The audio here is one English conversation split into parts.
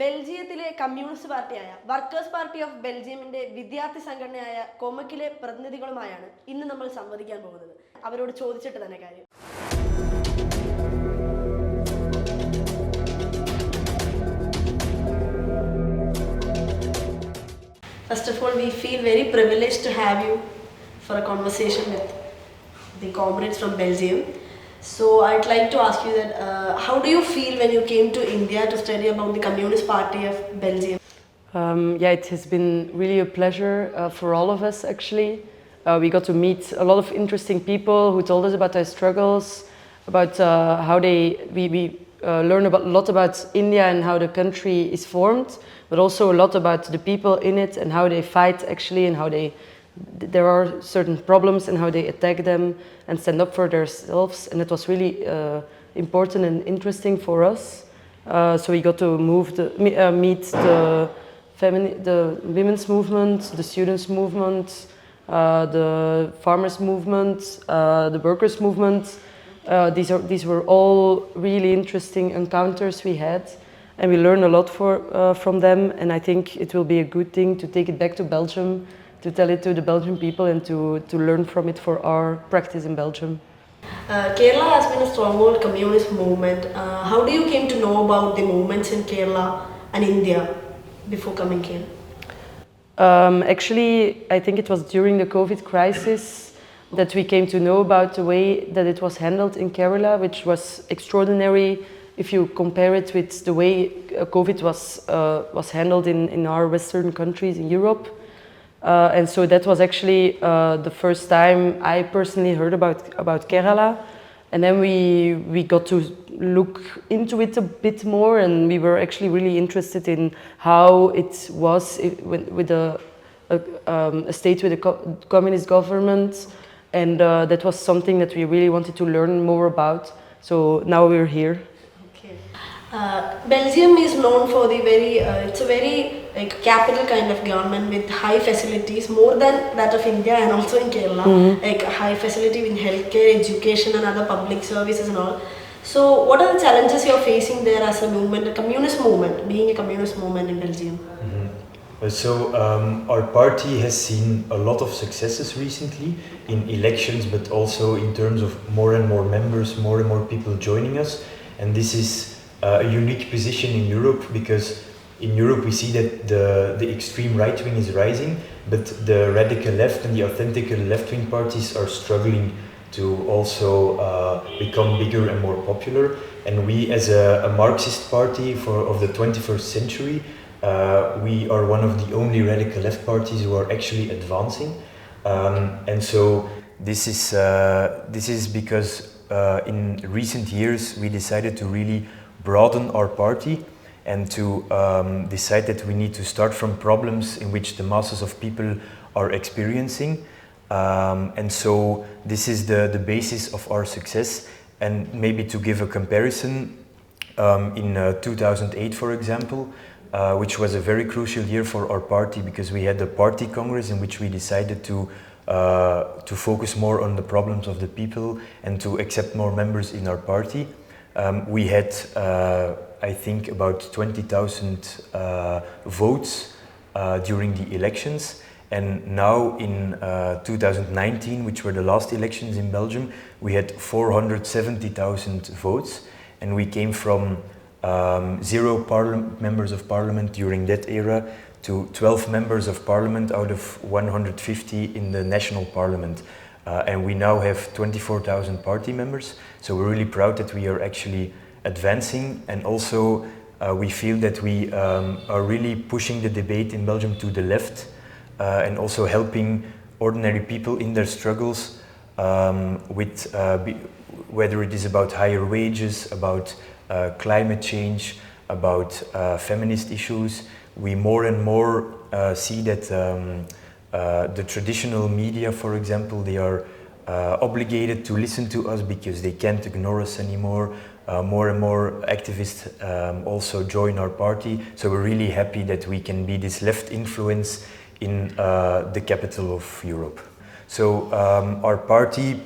ബെൽജിയത്തിലെ communist പാർട്ടിയായ workers party of ബെൽജിയമിന്റെ വിദ്യാർത്ഥി സംഘടനയായ കൊമക്കിലെ പ്രതിനിധികളുമായാണ് ഇന്ന് നമ്മൾ സംവദിക്കാൻ പോകുന്നത്. അവരോട് ചോദിച്ചിട്ട് തന്നെ കാര്യം. First of all, we feel very privileged to have you for a conversation with the comrades from Belgium. So I'd like to ask you that how do you feel when you came to India to study about the Communist Party of Belgium? It has been really a pleasure for all of us actually. We got to meet a lot of interesting people who told us about their struggles, about how we learn a lot about India and how the country is formed, but also a lot about the people in it and how they fight actually, and how there are certain problems and how they attack them and stand up for themselves. And it was really important and interesting for us. So we got to meet the women's movement, the students' movement, the farmers' movement, the workers' movement. These were all really interesting encounters we had, and we learned a lot from them. And I think it will be a good thing to take it back to Belgium, to tell it to the Belgian people, and to learn from it for our practice in Belgium. Kerala has been a stronghold communist movement. How do you came to know about the movements in Kerala and India before coming here? Actually, I think it was during the COVID crisis that we came to know about the way that it was handled in Kerala, which was extraordinary if you compare it with the way COVID was handled in our Western countries in Europe. And so that was actually the first time I personally heard about Kerala. And then we got to look into it a bit more, and we were actually really interested in how it was with a state with a communist government. And that was something that we really wanted to learn more about. So now we're here. Okay. Belgium is known for it's a very capital kind of government with high facilities, more than that of India and also in Kerala. Like high facility in healthcare, education and other public services and all. So what are the challenges you're facing there as a movement, a communist movement, being a communist movement in Belgium? So our party has seen a lot of successes recently in elections, but also in terms of more and more members, more and more people joining us. And this is a unique position in Europe, because in Europe we see that the extreme right wing is rising, but the radical left and the authentic left wing parties are struggling to also become bigger and more popular. And we, as a Marxist party of the 21st century, we are one of the only radical left parties who are actually advancing. And so this is because in recent years we decided to really broaden our party and to decide that we need to start from problems in which the masses of people are experiencing. And so this is the basis of our success. And maybe to give a comparison, in 2008, for example, which was a very crucial year for our party, because we had the party congress in which we decided to focus more on the problems of the people and to accept more members in our party. We had, I think, about 20,000 votes during the elections. And now in 2019, which were the last elections in Belgium, we had 470,000 votes. And we came from 0 members of parliament during that era to 12 members of parliament out of 150 in the national parliament. And we now have 24,000 party members. So we're really proud that we are actually advancing, and also we feel that we are really pushing the debate in Belgium to the left, and also helping ordinary people in their struggles with whether it is about higher wages, about climate change, about feminist issues. We more and more see that the traditional media, for example, they are obligated to listen to us because they can't ignore us anymore. More and more activists also join our party. So we're really happy that we can be this left influence in the capital of Europe. So our party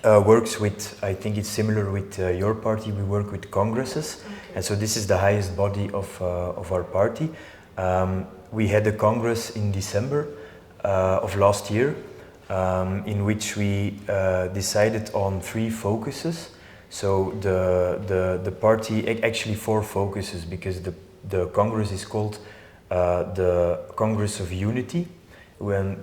works with, I think it's similar with your party, we work with congresses. Okay. And so this is the highest body of our party. We had a congress in December of last year, in which we decided on 3 focuses. So the party, actually 4 focuses, because the congress is called the Congress of Unity,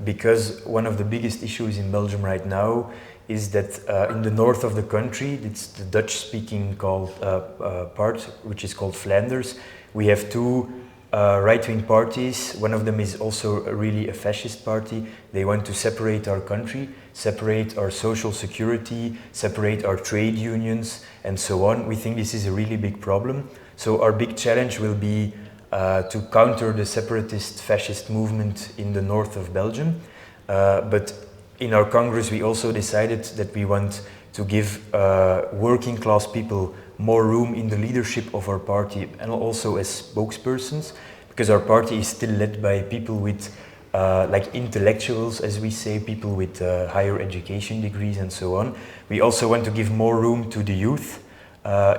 because one of the biggest issues in Belgium right now is that in the north of the country, it's the Dutch-speaking part, which is called Flanders. We have 2 right-wing parties. One of them is also really a fascist party. They want to separate our country, separate our social security, separate our trade unions, and so on. We think this is a really big problem. So our big challenge will be to counter the separatist fascist movement in the north of Belgium. But in our Congress we also decided that we want to give working class people more room in the leadership of our party, and also as spokespersons, because our party is still led by people with like intellectuals, as we say, people with higher education degrees and so on. We also want to give more room to the youth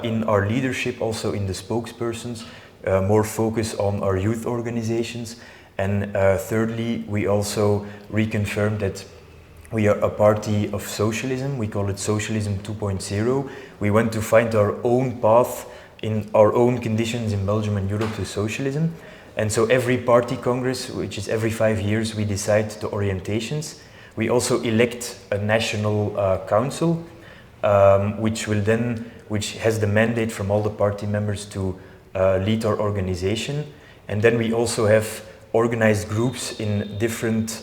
in our leadership, also in the spokespersons, more focus on our youth organizations. And thirdly, we also reconfirmed that we are a party of socialism. We call it Socialism 2.0. We want to find our own path in our own conditions in Belgium and Europe to socialism. And so every party congress, which is every 5 years, we decide the orientations. We also elect a national council, which has the mandate from all the party members to lead our organization. And then we also have organized groups in different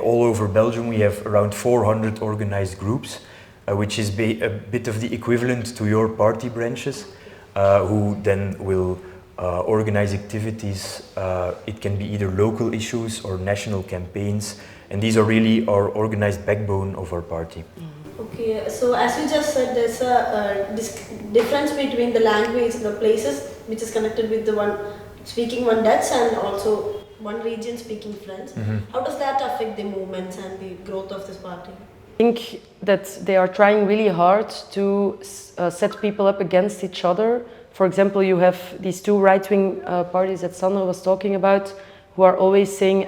all over Belgium. We have around 400 organized groups, which is a bit of the equivalent to your party branches, who then will organize activities. It can be either local issues or national campaigns, and these are really our organized backbone of our party. Okay, so as you just said, there's a difference between the language, the places which is connected with the one speaking one Dutch and also one region speaking French. How does that affect the movements and the growth of this party? I think that they are trying really hard to set people up against each other. For example, you have these 2 right-wing parties that Sandra was talking about, who are always saying,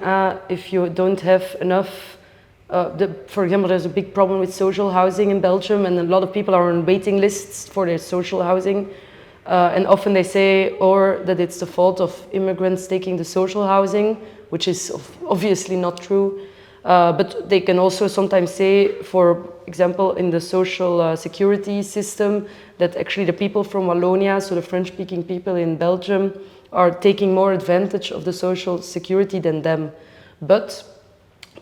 if you don't have enough, for example, there's a big problem with social housing in Belgium, and a lot of people are on waiting lists for their social housing. And often they say, or that it's the fault of immigrants taking the social housing, which is obviously not true. But they can also sometimes say, for example, in the social security system, that actually the people from Wallonia, so the French-speaking people in Belgium, are taking more advantage of the social security than them. But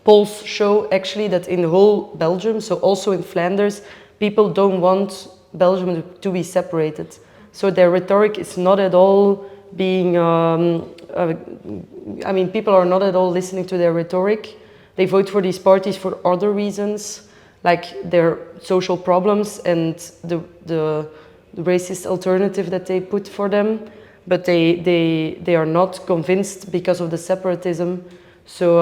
polls show actually that in the whole Belgium, so also in Flanders, people don't want Belgium to be separated. So their rhetoric is not at all being, people are not at all listening to their rhetoric. They vote for these parties for other reasons, like their social problems and the racist alternative that they put for them. But they are not convinced because of the separatism. So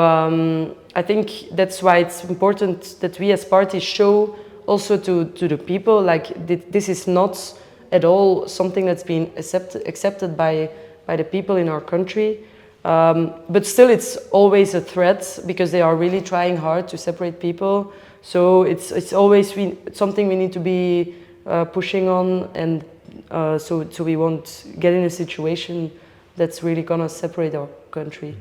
I think that's why it's important that we as parties show also to the people, like this is not at all something that's been accepted by the people in our country. But still it's always a threat, because they are really trying hard to separate people. So it's always something we need to be pushing on, and so we won't get in a situation that's really gonna separate our country.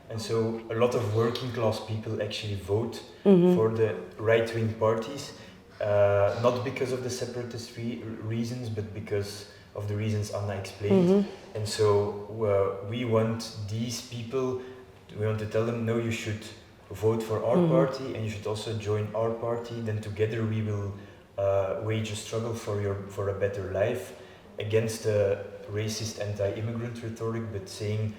And so a lot of working class people actually vote for the right-wing parties. Not because of the separatist reasons, but because of the reasons Anna explained. And so we want these people, we want to tell them, no, you should vote for our party, and you should also join our party. Then together we will wage a struggle for a better life against the racist anti-immigrant rhetoric, but saying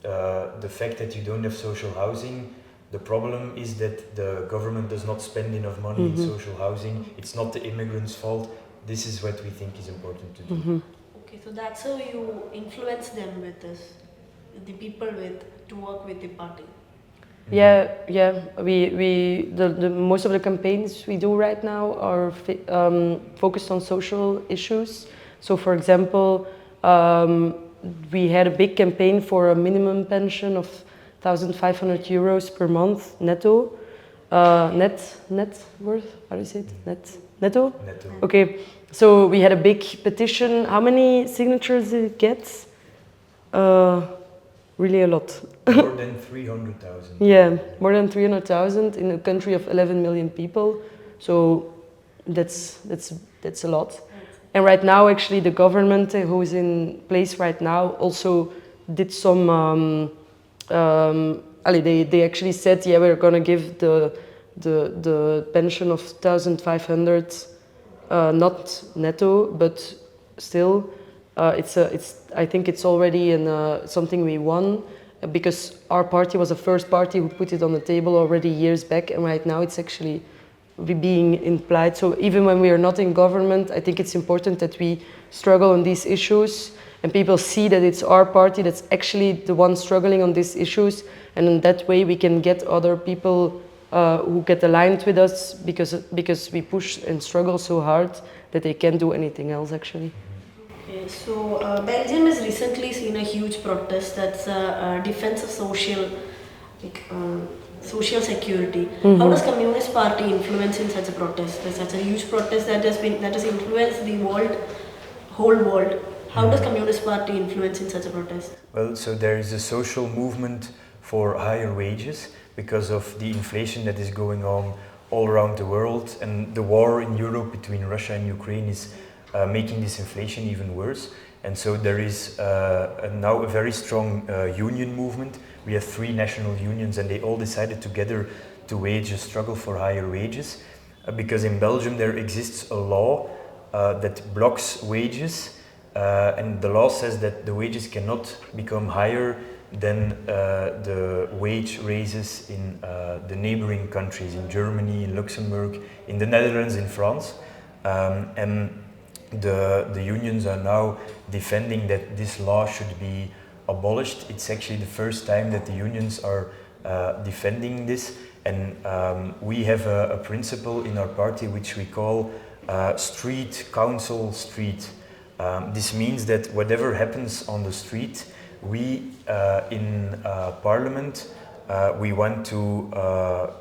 the fact that you don't have social housing, the problem is that the government does not spend enough money in social housing. It's not the immigrants' fault. This is what we think is important to do. Okay, so that's how you influence them with this, the people to work with the party. Yeah, the most of the campaigns we do right now are focused on social issues. So, for example, we had a big campaign for a minimum pension of 1,500 euros per month netto. Net worth? How do you say it? Netto? Netto. Okay, so we had a big petition. How many signatures did it get? Really a lot. More than 300,000. Yeah, more than 300,000 in a country of 11 million people. So that's a lot. And right now, actually, the government who is in place right now also did some. They actually said, yeah, we're gonna give the pension of 1,500, not netto, but still. I think it's already something we won, because our party was the first party who put it on the table already years back, and right now it's actually being implied. So even when we are not in government, I think it's important that we struggle on these issues and people see that it's our party that's actually the one struggling on these issues, and in that way we can get other people who get aligned with us, because we push and struggle so hard that they can't do anything else actually. Okay, so Belgium has recently seen a huge protest that's a defense of social security. How does Communist Party influence in such a protest? There's such a huge protest that has influenced the whole world. How does Communist Party influence in such a protest? Well, so there is a social movement for higher wages because of the inflation that is going on all around the world, and the war in Europe between Russia and Ukraine is making this inflation even worse. And so there is now a very strong union movement. We have 3 national unions, and they all decided together to wage a struggle for higher wages, because in Belgium there exists a law that blocks wages, and the law says that the wages cannot become higher than the wage raises in the neighboring countries, in Germany, in Luxembourg, in the Netherlands, in France. And the unions are now defending that this law should be abolished. It's actually the first time that the unions are defending this, and we have a principle in our party which we call street council street. This means that whatever happens on the street, we in Parliament we want to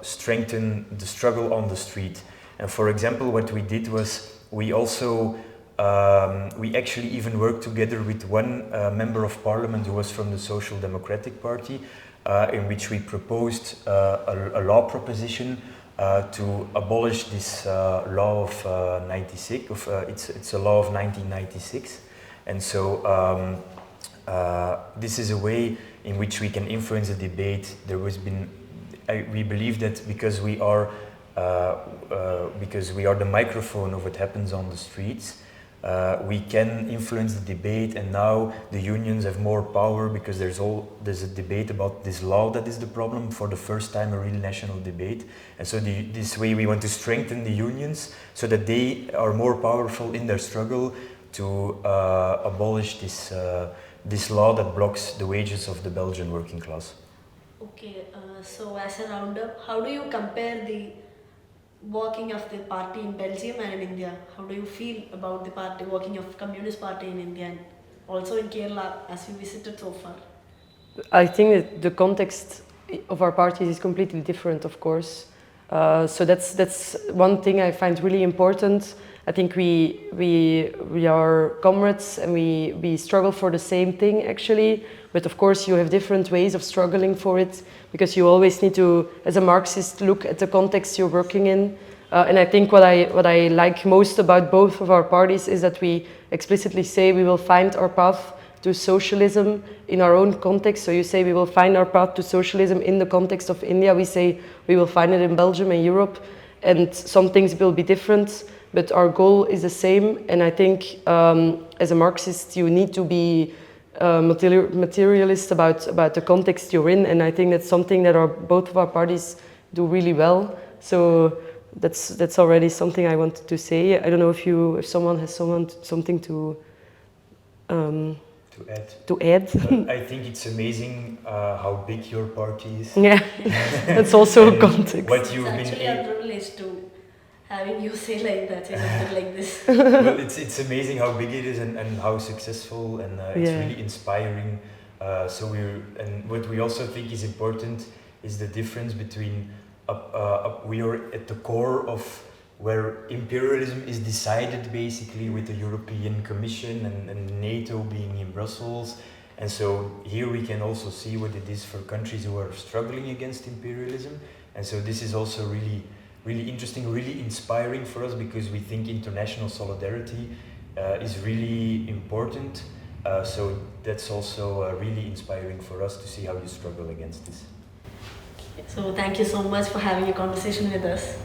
strengthen the struggle on the street. And for example, what we did was we also we actually even worked together with one member of parliament who was from the Social Democratic Party, in which we proposed a law proposition to abolish this law of 96. It's a law of 1996, and so this is a way in which we can influence the debate. We believe that because we are the microphone of what happens on the streets, we can influence the debate, and now the unions have more power because there's a debate about this law that is the problem, for the first time a real national debate. And so this way we want to strengthen the unions so that they are more powerful in their struggle to abolish this law that blocks the wages of the Belgian working class. Okay, so as a roundup, how do you compare the working of the party in Belgium and in India? How do you feel about the working of Communist Party in India and also in Kerala, as you visited so far? I think that the context of our parties is completely different, of course. So that's one thing I find really important. I think we are comrades, and we struggle for the same thing actually, but of course you have different ways of struggling for it, because you always need to, as a Marxist, look at the context you're working in. And I think what I like most about both of our parties is that we explicitly say we will find our path to socialism in our own context. So you say we will find our path to socialism in the context of India. We say we will find it in Belgium and Europe, and some things will be different, but our goal is the same. And I think as a Marxist you need to be materialist about the context you're in, and I think that's something that both of our parties do really well. So that's already something I wanted to say. I don't know if someone has something to to add. add. I think it's amazing how big your party is. Yeah, that's also a And context. What It's you've been actually a privilege to having you say like that in a bit like this. well, it's amazing how big it is and how successful, and it's Yeah. really inspiring. And what we also think is important is the difference between we are at the core of where imperialism is decided basically with the European Commission and NATO being in Brussels. And so here we can also see what it is for countries who are struggling against imperialism. And so this is also really interesting, really inspiring for us, because we think international solidarity is really important. So that's also really inspiring for us to see how you struggle against this. So thank you so much for having a conversation with us.